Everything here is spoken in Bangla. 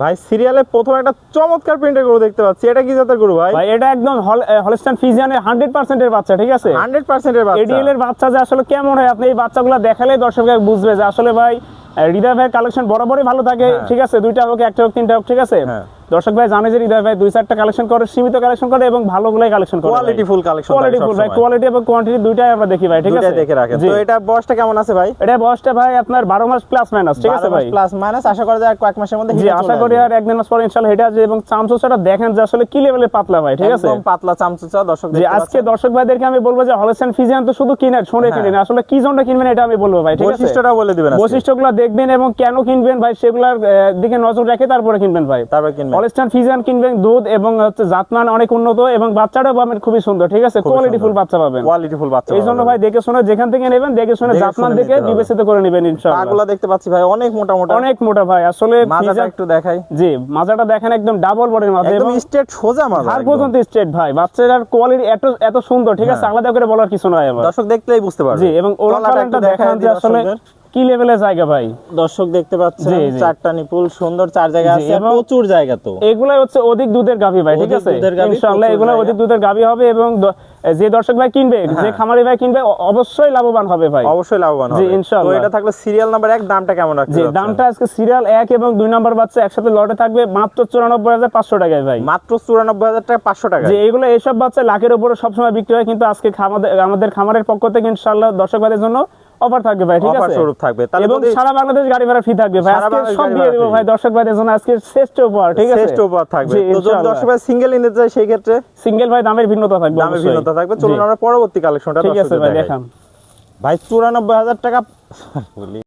ভাই সিরিয়ালে প্রথম একটা চমৎকার প্রিন্টের গরু দেখতে পাচ্ছি, এটা কি জাতের গরু ভাই? ভাই এটা একদম হলস্টাইন ফ্রিজিয়ানের 100% এর বাচ্চা, ঠিক আছে? 100% এর বাচ্চা। এডিএল এর বাচ্চা যে আসলে কেমন হয়, আপনি এই বাচ্চাগুলো দেখালেই দর্শক বুঝবে যে আসলে ভাই হৃদয় ভাইয়ের কালেকশন বরাবরই ভালো থাকে, ঠিক আছে? দুইটা হোক, একটা হোক, তিনটা হোক, ঠিক আছে? দর্শক ভাই জানে যে হৃদয় ভাই 2-4টা কালেকশন করে, সীমিত কালেকশন করে এবং ভালোগুলাই কালেকশন করে, quality full collection, quality full ভাই, কোয়ালিটি এবং কোয়ান্টিটি দুইটাই আমরা দেখি ভাই, ঠিক আছে? দুইটাই দেখে রাখেন। তো এটা বয়সটা কেমন আছে ভাই? এটা বয়সটা ভাই আপনার 12 মাস প্লাস মাইনাস, ঠিক আছে ভাই? প্লাস মাইনাস আশা করা যায় কয়েক মাসের মধ্যে জি, আশা করি আর 1-1.5 মাস পরে ইনশাআল্লাহ হেঁটে আসবে। এবং চামচুচাটা দেখেন যে আসলে কি লেভেলের পাতলা ভাই, ঠিক আছে? একদম পাতলা চামচুচা দর্শক জি, আজকে দর্শক ভাইদেরকে আমি বলবো যে হলস্টাইন ফ্রিজিয়ান তো শুধু কিনেন, শুনে কিনেন, আসলে কি জন্য কিনবেন এটা আমি বলবো ভাই, ঠিক আছে? বৈশিষ্ট্যটা বলে দিবেন, বৈশিষ্ট্যগুলো দেখবেন এবং কেন কিনবেন ভাই সেগুলোর দিকে নজর রেখে তারপরে কিনবেন ভাই। তারপর কিনবেন হলস্টাইন ফ্রিজিয়ান কিনবেন, দুধ এবং হচ্ছে জাতমান অনেক উন্নত এবং বাচ্চাটাও পাবেন খুবই সুন্দর, ঠিক আছে? কোয়ালিটি ফুল বাচ্চা পাবেন, কোয়ালিটি ফুল বাচ্চা। এই জন্য ভাই দেখে শুনে যেখান থেকে নেবেন, দেখে শুনে জাতমান দেখে বিবেচিত করে নেবেন ইনশাআল্লাহ। পাগুলো দেখতে পাচ্ছি ভাই অনেক মোটা মোটা, অনেক মোটা ভাই, আসলে মাজাটা একটু দেখাই। জি, মাজাটা দেখেন একদম ডাবল বডির মাজা, একদম স্ট্রেট সোজা মাজা, আর পর্যন্ত স্ট্রেট ভাই। বাচ্চাটার কোয়ালিটি এত সুন্দর, ঠিক আছে? আলাদা করে বলার কিছু নয় আবার, দর্শক দেখলেই বুঝতে পারবে। জি, এবং ওলানটা দেখান যে আসলে কি লেভেলের জায়গা ভাই। দর্শক দেখতে পাচ্ছেন চারটা নিপুল সুন্দর, চার জায়গা আছে, প্রচুর জায়গা। তো এগুলাই হচ্ছে অধিক দুধের গাভী ভাই, ঠিক আছে? ইনশাআল্লাহ এগুলা অধিক দুধের গাভী হবে এবং যে দর্শক ভাই কিনবে, যে খামারি ভাই কিনবে অবশ্যই লাভবান হবে ভাই, অবশ্যই লাভবান হবে। জি ইনশাআল্লাহ। তো এটা থাকলো সিরিয়াল নাম্বার 1, দামটা কেমন রাখছেন? জি, দামটা আজকে সিরিয়াল 1 এবং 2 নাম্বার বাচ্চা একসাথে লটে থাকবে মাত্র 94,500 টাকায় ভাই। মাত্র 94,000 টাকা, 500 টাকা। যে এগুলো এইসব বাচ্চা লাখের উপরে সবসময় বিক্রি হয়, কিন্তু আজকে আমাদের খামারের পক্ষ থেকে ইনশাআল্লাহ দর্শক ভাইদের জন্য অফার থাকবে ভাই, ঠিক আছে? অফার স্বরূপ থাকবে, এবং সারা বাংলাদেশ গাড়ি ভাড়া ফ্রি থাকবে ভাই। আজকে সব দিয়ে দেব ভাই দর্শক ভাইদের জন্য, আজকে শ্রেষ্ঠ উপহার, ঠিক আছে? শ্রেষ্ঠ উপহার থাকবে। তো যদি দর্শক ভাই সিঙ্গেল নিতে চায় সেই ক্ষেত্রে সিঙ্গেল ভাই দামের ভিন্নতা থাকবে, দামের ভিন্নতা থাকবে। চলুন আমরা পরবর্তী কালেকশনটা ঠিক আছে ভাই দেখান। ভাই 94,000 টাকা